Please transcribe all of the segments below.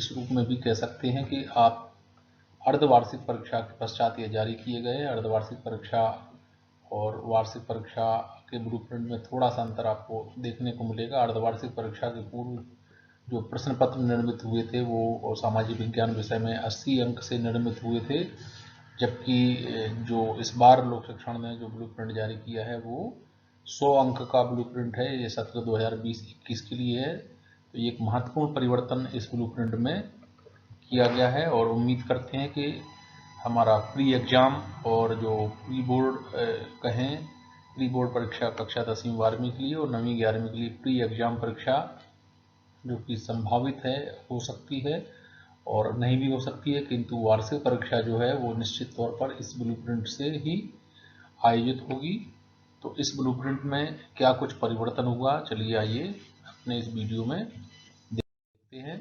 इस रूप में भी कह सकते हैं कि आप अर्धवार्षिक परीक्षा के पश्चात ये जारी किए गए। अर्धवार्षिक परीक्षा और वार्षिक परीक्षा के ब्लूप्रिंट में थोड़ा सा अंतर आपको देखने को मिलेगा। अर्धवार्षिक परीक्षा के पूर्व जो प्रश्न पत्र निर्मित हुए थे वो सामाजिक विज्ञान विषय में 80 अंक से निर्मित हुए थे, जबकि जो इस बार लोक शिक्षण ने जो ब्लूप्रिंट जारी किया है वो 100 अंक का ब्लूप्रिंट है। ये सत्र 2020-21 के लिए है। तो ये एक महत्वपूर्ण परिवर्तन इस ब्लूप्रिंट में किया गया है और उम्मीद करते हैं कि हमारा प्री एग्ज़ाम और जो प्री बोर्ड कहें, प्री बोर्ड परीक्षा कक्षा 10वीं 12वीं के लिए और 9वीं 11वीं के लिए प्री एग्ज़ाम परीक्षा जो कि संभावित है, हो सकती है और नहीं भी हो सकती है, किंतु वार्षिक परीक्षा जो है वो निश्चित तौर पर इस ब्लूप्रिंट से ही आयोजित होगी। तो इस ब्लूप्रिंट में क्या कुछ परिवर्तन हुआ, चलिए आइए अपने इस वीडियो में देखते हैं।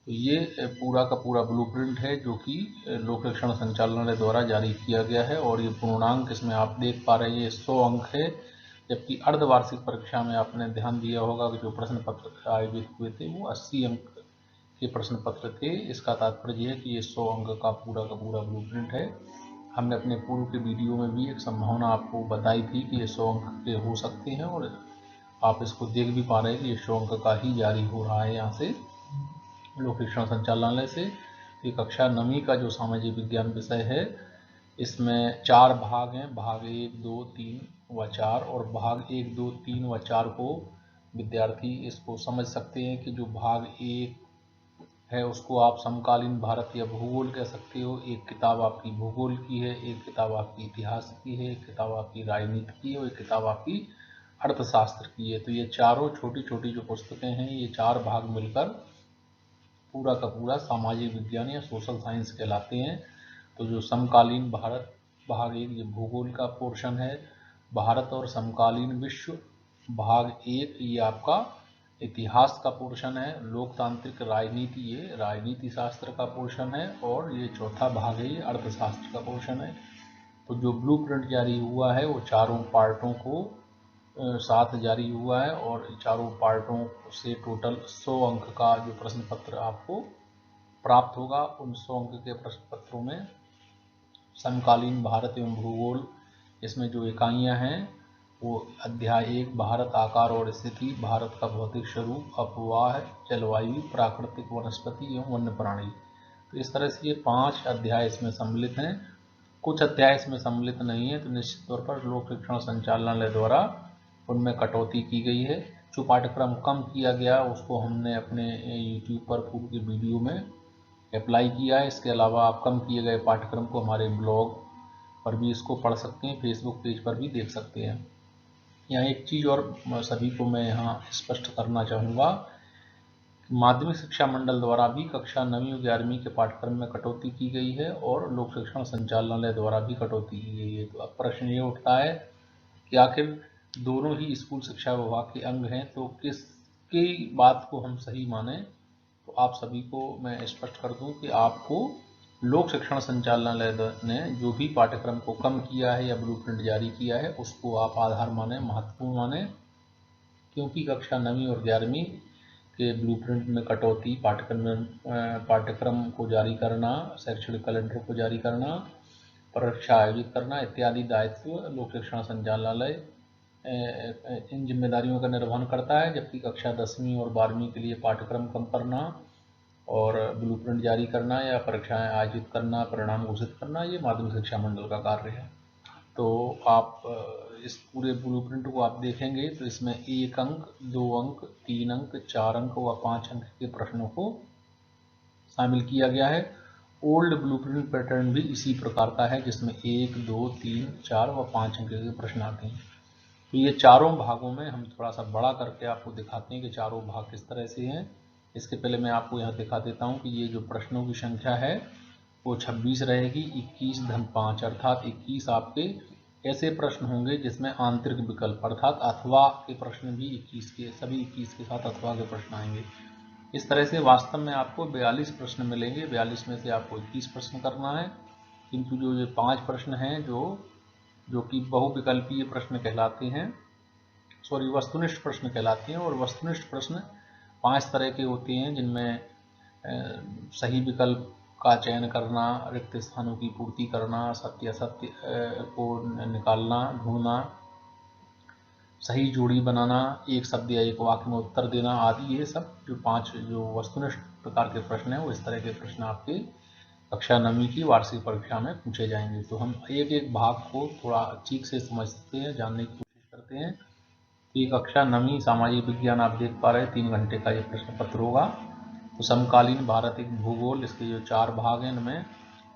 तो ये पूरा का पूरा ब्लूप्रिंट है जो कि लोक शिक्षण संचालनालय द्वारा जारी किया गया है और ये पूर्णांक इसमें आप देख पा रहे हैं, ये 100 अंक है, जबकि अर्धवार्षिक परीक्षा में आपने ध्यान दिया होगा कि जो प्रश्न पत्र आयोजित हुए थे वो 80 अंक के प्रश्न पत्र थे। इसका तात्पर्य यह है कि ये 100 अंक का पूरा ब्लूप्रिंट है। हमने अपने पूर्व के वीडियो में भी एक संभावना आपको बताई थी कि ये 100 अंक के हो सकते हैं और आप इसको देख भी पा रहे हैं कि ये 100 अंक का ही जारी हो रहा है यहाँ से लोक शिक्षण संचालनालय से। ये कक्षा 9वीं का जो सामाजिक विज्ञान विषय है इसमें 4 भाग हैं, भाग 1, 2, 3 व 4, और भाग 1, 2, 3 व 4 को विद्यार्थी इसको समझ सकते हैं कि जो भाग 1 है उसको आप समकालीन भारत या भूगोल कह सकते हो। एक किताब आपकी भूगोल की है, एक किताब आपकी इतिहास की है, एक किताब आपकी राजनीति की है और एक किताब आपकी अर्थशास्त्र की है। तो ये चारों छोटी छोटी जो पुस्तकें हैं, ये 4 भाग मिलकर पूरा का पूरा सामाजिक विज्ञान या सोशल साइंस कहलाते हैं। तो जो समकालीन भारत भाग 1 ये भूगोल का पोर्शन है, भारत और समकालीन विश्व भाग 1 ये आपका इतिहास का पोर्शन है, लोकतांत्रिक राजनीति ये राजनीति शास्त्र का पोर्शन है और ये चौथा भाग है ये अर्थशास्त्र का पोर्शन है। तो जो ब्लूप्रिंट जारी हुआ है वो चारों पार्टों को साथ जारी हुआ है और चारों पार्टों से टोटल 100 अंक का जो प्रश्न पत्र आपको प्राप्त होगा। उन 100 अंक के प्रश्न पत्रों में समकालीन भारत एवं भूगोल, इसमें जो इकाइयां हैं वो अध्याय 1 भारत आकार और स्थिति, भारत का भौतिक स्वरूप, अपवाह, जलवायु, प्राकृतिक वनस्पति एवं वन्य प्राणी। तो इस तरह से ये 5 अध्याय इसमें सम्मिलित हैं। कुछ अध्याय इसमें सम्मिलित नहीं है, तो निश्चित तौर पर लोक शिक्षण संचालनालय द्वारा उनमें कटौती की गई है। जो पाठ्यक्रम कम किया गया उसको हमने अपने YouTube पर पूर्व के वीडियो में अप्लाई किया है। इसके अलावा आप कम किए गए पाठ्यक्रम को हमारे ब्लॉग पर भी इसको पढ़ सकते हैं, फेसबुक पेज पर भी देख सकते हैं। यहाँ एक चीज़ और सभी को मैं यहाँ स्पष्ट करना चाहूँगा, माध्यमिक शिक्षा मंडल द्वारा भी कक्षा 9वीं और 11वीं के पाठ्यक्रम में कटौती की गई है और लोक शिक्षण संचालनालय द्वारा भी कटौती की गई है। तो अब प्रश्न ये उठता है कि आखिर दोनों ही स्कूल शिक्षा विभाग के अंग हैं, तो किसकी बात को हम सही माने। तो आप सभी को मैं स्पष्ट कर दूं कि आपको लोक शिक्षण संचालनालय ने जो भी पाठ्यक्रम को कम किया है या ब्लूप्रिंट जारी किया है उसको आप आधार माने, महत्वपूर्ण माने, क्योंकि कक्षा 9वीं और 11वीं के ब्लूप्रिंट में कटौती, पाठ्यक्रम को जारी करना, शैक्षणिक कैलेंडर को जारी करना, परीक्षा आयोजित करना इत्यादि दायित्व लोक शिक्षण संचालनालय इन जिम्मेदारियों का निर्वहन करता है, जबकि कक्षा 10वीं और 12वीं के लिए पाठ्यक्रम कम करना और ब्लूप्रिंट जारी करना या परीक्षाएं आयोजित करना, परिणाम घोषित करना, ये माध्यमिक शिक्षा मंडल का कार्य है। तो आप इस पूरे ब्लूप्रिंट को आप देखेंगे तो इसमें 1 अंक, 2 अंक, 3 अंक, 4 अंक व 5 अंक के प्रश्नों को शामिल किया गया है। ओल्ड ब्लूप्रिंट पैटर्न भी इसी प्रकार का है जिसमें 1, 2, 3, 4 व 5 अंक के प्रश्न आते हैं। तो ये चारों भागों में हम थोड़ा सा बड़ा करके आपको दिखाते हैं कि चारों भाग किस तरह से हैं। इसके पहले मैं आपको यहाँ दिखा देता हूँ कि ये जो प्रश्नों की संख्या है वो 26 रहेगी, 21 धन 5 अर्थात 21 आपके ऐसे प्रश्न होंगे जिसमें आंतरिक विकल्प अर्थात अथवा के प्रश्न भी 21 के सभी 21 के साथ अथवा के प्रश्न आएंगे। इस तरह से वास्तव में आपको 42 प्रश्न मिलेंगे, 42 में से आपको 21 प्रश्न करना है, किंतु जो ये 5 प्रश्न हैं जो कि बहुविकल्पीय प्रश्न कहलाते हैं, वस्तुनिष्ठ प्रश्न कहलाते हैं। और वस्तुनिष्ठ प्रश्न 5 तरह के होते हैं, जिनमें सही विकल्प का चयन करना, रिक्त स्थानों की पूर्ति करना, सत्य असत्य को निकालना, ढूंढना, सही जोड़ी बनाना, एक शब्द या एक वाक्य में उत्तर देना आदि, ये सब जो 5 जो वस्तुनिष्ठ प्रकार के प्रश्न हैं वो इस तरह के प्रश्न आपके कक्षा 9वीं की वार्षिक परीक्षा में पूछे जाएंगे। तो हम एक एक भाग को थोड़ा ठीक से समझते हैं, जानने की कोशिश करते हैं। तो ये कक्षा 9वीं सामाजिक विज्ञान आप देख पा रहे हैं, 3 घंटे का ये प्रश्न पत्र होगा। तो समकालीन भारत एक भूगोल, इसके जो 4 भाग हैं इनमें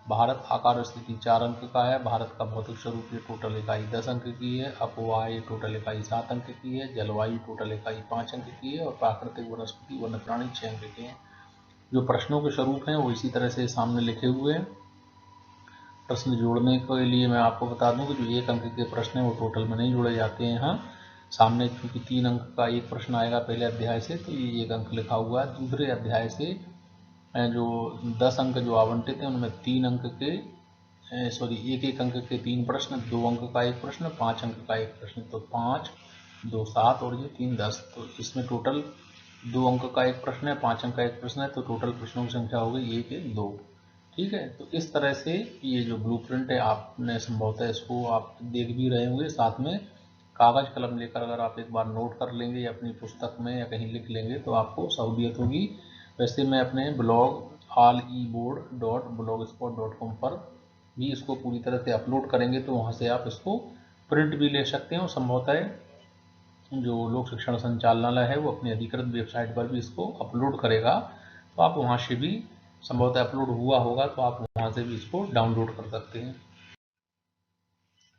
भारत आकार और स्थिति 4 अंक का है, भारत का भौतिक स्वरूप ये टोटल इकाई 10 अंक की है, अपवाह ये टोटल इकाई 7 अंक की है, जलवायु टोटल इकाई 5 अंक की है और प्राकृतिक वनस्पति वन्य प्राणी 6 अंक के हैं। जो प्रश्नों के स्वरूप हैं वो इसी तरह से सामने लिखे हुए हैं। प्रश्न जोड़ने के लिए मैं आपको बता दूं कि जो 1 अंक के प्रश्न हैं वो टोटल में नहीं जोड़े जाते हैं। यहाँ सामने क्योंकि 3 अंक का एक प्रश्न आएगा पहले अध्याय से, तो ये 1 अंक लिखा हुआ है। दूसरे अध्याय से जो 10 अंक जो आवंटित हैं उनमें 3 अंक के एक अंक के 3 प्रश्न, 2 अंक का एक प्रश्न, 5 अंक का एक प्रश्न। तो 5, 2, 7 और ये 3, 10। तो इसमें टोटल 2 अंक का एक प्रश्न है, 5 अंक का एक प्रश्न है, तो टोटल प्रश्नों की संख्या हो गई 1, 1, 2। ठीक है, तो इस तरह से ये जो ब्लूप्रिंट है आपने संभवतः इसको आप देख भी रहे होंगे। साथ में कागज कलम लेकर अगर आप एक बार नोट कर लेंगे या अपनी पुस्तक में या कहीं लिख लेंगे तो आपको सहूलियत होगी। वैसे मैं अपने ब्लॉग alleboard.blogspot.com पर भी इसको पूरी तरह से अपलोड करेंगे, तो वहाँ से आप इसको प्रिंट भी ले सकते हैं और संभवतः जो लोक शिक्षण संचालनालय है वो अपनी अधिकृत वेबसाइट पर भी इसको अपलोड करेगा, तो आप वहाँ से भी संभवतः अपलोड हुआ होगा तो आप वहाँ से भी इसको डाउनलोड कर सकते हैं।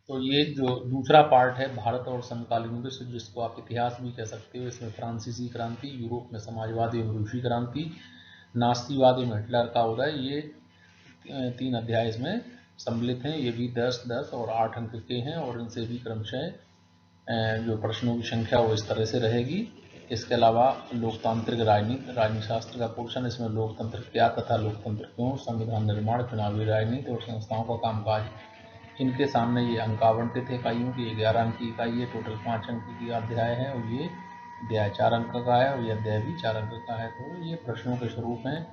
तो ये जो दूसरा पार्ट है भारत और समकालीन विश्व, जिसको आप इतिहास भी कह सकते हो, इसमें फ्रांसीसी क्रांति, यूरोप में समाजवादी एवं रूसी क्रांति, नास्तिवाद एवं हिटलर का उदय, ये 3 अध्याय इसमें सम्मिलित हैं। ये भी 10, 10 और 8 अंक के हैं और इनसे भी क्रमशः जो प्रश्नों की संख्या वो इस तरह से रहेगी। इसके अलावा लोकतांत्रिक राजनीति शास्त्र का पोर्शन, इसमें लोकतंत्र क्या तथा लोकतंत्र क्यों, संविधान निर्माण, चुनावी राजनीति और संस्थाओं का कामकाज, इनके सामने ये अंक आवंटित है इकाइयों की। 11 अंक की इकाई है, टोटल 5 अंक की अध्याय है और ये अध्याय 4 अंक का है और ये अध्याय भी 4 अंक का है। तो ये प्रश्नों के स्वरूप हैं।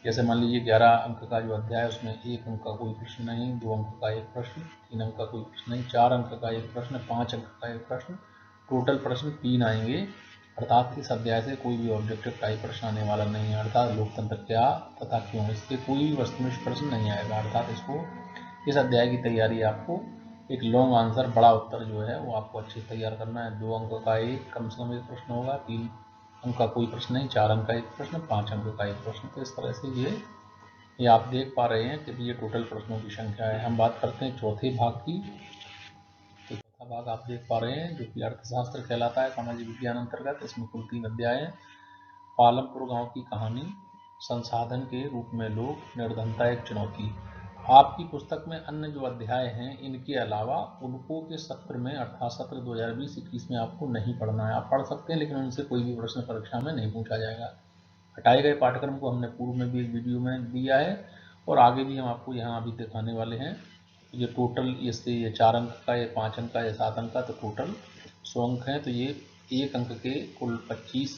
जैसे मान लीजिए 11 अंक का जो अध्याय है उसमें 1 अंक का कोई प्रश्न नहीं, 2 अंक का एक प्रश्न, 3 अंक का कोई प्रश्न नहीं, 4 अंक का एक प्रश्न, 5 अंक का एक प्रश्न, टोटल प्रश्न 3 आएंगे। अर्थात इस अध्याय से कोई भी ऑब्जेक्टिव टाइप प्रश्न आने वाला नहीं है। अर्थात लोकतंत्र क्या तथा क्यों, इससे कोई भी वस्तुनिष्ठ प्रश्न नहीं आएगा। अर्थात इसको इस अध्याय की तैयारी आपको एक लॉन्ग आंसर बड़ा उत्तर जो है वो आपको अच्छे से तैयार करना है। 2 अंक का एक कम से कम एक प्रश्न होगा, 3 अंक का कोई प्रश्न नहीं, 4 अंक का एक प्रश्न, 5 अंक का एक प्रश्न। तो इस तरह से ये आप देख पा रहे हैं कि ये टोटल प्रश्नों की संख्या है। हम बात करते हैं चौथे भाग की। तो चौथा भाग आप देख पा रहे हैं जो कि अर्थशास्त्र कहलाता है सामाजिक विज्ञान अंतर्गत। इसमें कुल 3 अध्याय हैं। पालमपुर गांव की कहानी, संसाधन के रूप में लोग, निर्धनता एक चुनौती। आपकी पुस्तक में अन्य जो अध्याय हैं इनके अलावा उनको के सत्र में अर्थात सत्र 2020-21 में आपको नहीं पढ़ना है। आप पढ़ सकते हैं लेकिन उनसे कोई भी प्रश्न परीक्षा में नहीं पूछा जाएगा। हटाए गए पाठ्यक्रम को हमने पूर्व में भी एक वीडियो में दिया है और आगे भी हम आपको यहाँ अभी दिखाने वाले हैं। ये टोटल इससे ये 4 अंक का, ये 5 अंक का, ये 7 अंक का, तो टोटल 100 अंक हैं। तो ये 1 अंक के कुल 25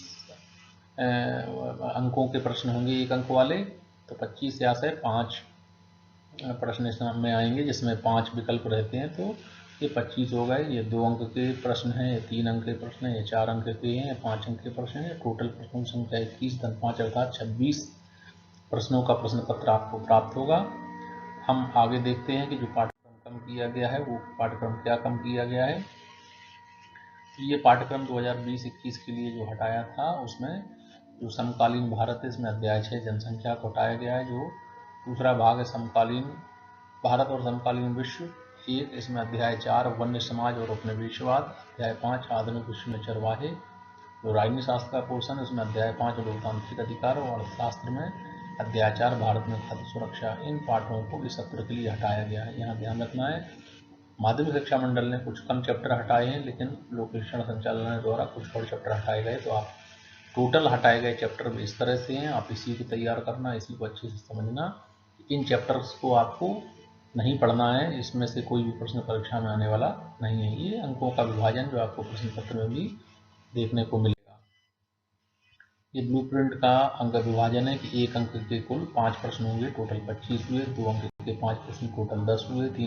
अंकों के प्रश्न होंगे 1 अंक वाले। तो 25 या से 5 प्रश्न इसमें आएंगे जिसमें 5 विकल्प रहते हैं। तो ये 25 हो गए। ये 2 अंक के प्रश्न हैं, ये 3 अंक के प्रश्न हैं, ये 4 अंक के हैं, ये 5 अंक के प्रश्न हैं। टोटल प्रश्नों की संख्या 21 धन 5 अर्थात 26 प्रश्नों का प्रश्न पत्र आपको प्राप्त होगा। हम आगे देखते हैं कि जो पाठ्यक्रम कम किया गया है वो पाठ्यक्रम क्या कम किया गया है। तो ये पाठ्यक्रम 2020-21 के लिए जो हटाया था उसमें जो समकालीन भारत है इसमें अध्याय 6 जनसंख्या को हटाया गया है। जो दूसरा भाग है समकालीन भारत और समकालीन विश्व 1, इसमें अध्याय 4 वन्य समाज और उपनिवेशवाद, अध्याय 5 आधुनिक विश्व में चरवाहे। जो राजनीति शास्त्र का पोर्शन है उसमें अध्याय 5 लोकतांत्रिक अधिकार और अर्थशास्त्र में अध्याय 4 भारत में खाद्य सुरक्षा। इन पाठों को इस सत्र के लिए हटाया गया है, यहाँ ध्यान रखना है। माध्यमिक शिक्षा मंडल ने कुछ कम चैप्टर हटाए हैं लेकिन लोक शिक्षण संचालनालय द्वारा कुछ और चैप्टर हटाए गए। तो आप टोटल हटाए गए चैप्टर इस तरह से हैं, आप इसी को तैयार करना, इसी को अच्छे से समझना। इन चैप्टर्स को आपको नहीं पढ़ना है, इसमें से कोई भी प्रश्न परीक्षा में आने वाला नहीं है। ये अंकों का विभाजन जो आपको प्रश्न पत्र में भी देखने को मिलेगा। ये ब्लूप्रिंट का अंक विभाजन है कि एक अंक के कुल 5 प्रश्न होंगे, टोटल 25 हुए, 2 अंक के 5 प्रश्न टोटल 10 हुए,